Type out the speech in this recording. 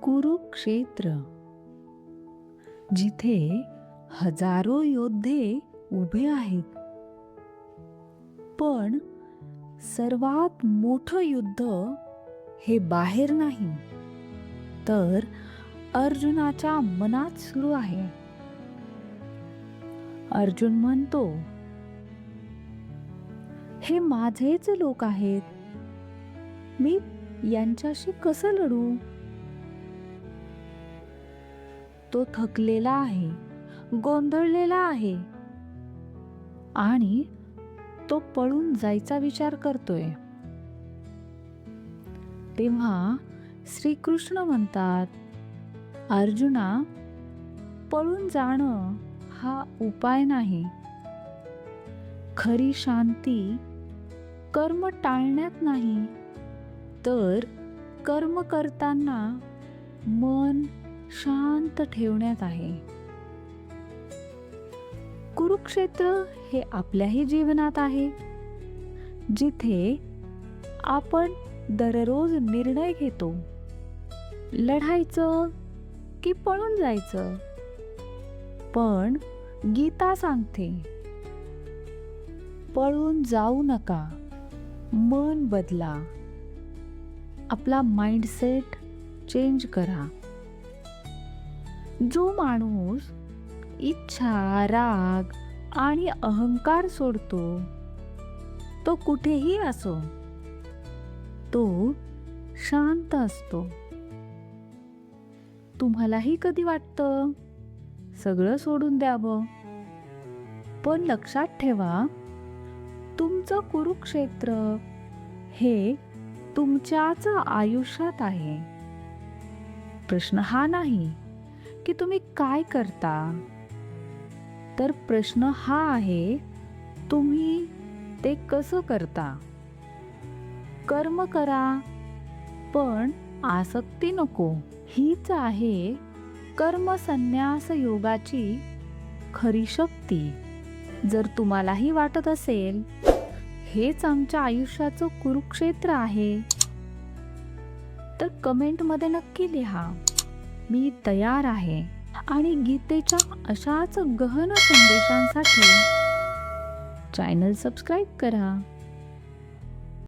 कुरुक्षेत्र, जिथे हजारो योद्धे उभे आहेत. पण सर्वात मोठं युद्ध हे बाहेर नाही, तर अर्जुनाच्या मनात सुरू आहे. अर्जुन म्हणतो, हे माझेच लोक आहेत, मी यांच्याशी कसं लढू? तो थकलेला आहे, गोंधळलेला आहे आणि तो पळून जायचा विचार करतोय. तेव्हा श्रीकृष्ण म्हणतात, अर्जुना, पळून जाणं हा उपाय नाही. खरी शांती कर्म टाळण्यात नाही, तर कर्म करताना मन शांत ठेवण्यात आहे. कुरुक्षेत्र हे आपल्याही जीवनात आहे, जिथे आपण दररोज निर्णय घेतो, लढायचं की पळून जायचं. पण गीता सांगते, पळून जाऊ नका, मन बदला, आपला माइंडसेट चेंज करा. जो माणूस इच्छा, राग आणि अहंकार सोडतो, तो कुठेही असो, तो शांत असतो. तुम्हालाही कधी वाटतं सगळं सोडून द्यावं, पण लक्षात ठेवा, तुमचं कुरुक्षेत्र हे तुमच्याच आयुष्यात आहे. प्रश्न हा नाही की तुम्ही काय करता, तर प्रश्न हा आहे, तुम्ही ते कसं करता. कर्म करा, पण आसक्ती नको. हीच आहे कर्मसन्यास योगाची खरी शक्ती. जर तुम्हालाही वाटत असेल हेच आमच्या आयुष्याचं कुरुक्षेत्र आहे, तर कमेंटमध्ये नक्की लिहा, मी तयार आहे. आणि गीतेच्या अशाच गहन संदेशांसाठी चॅनल सबस्क्राईब करा.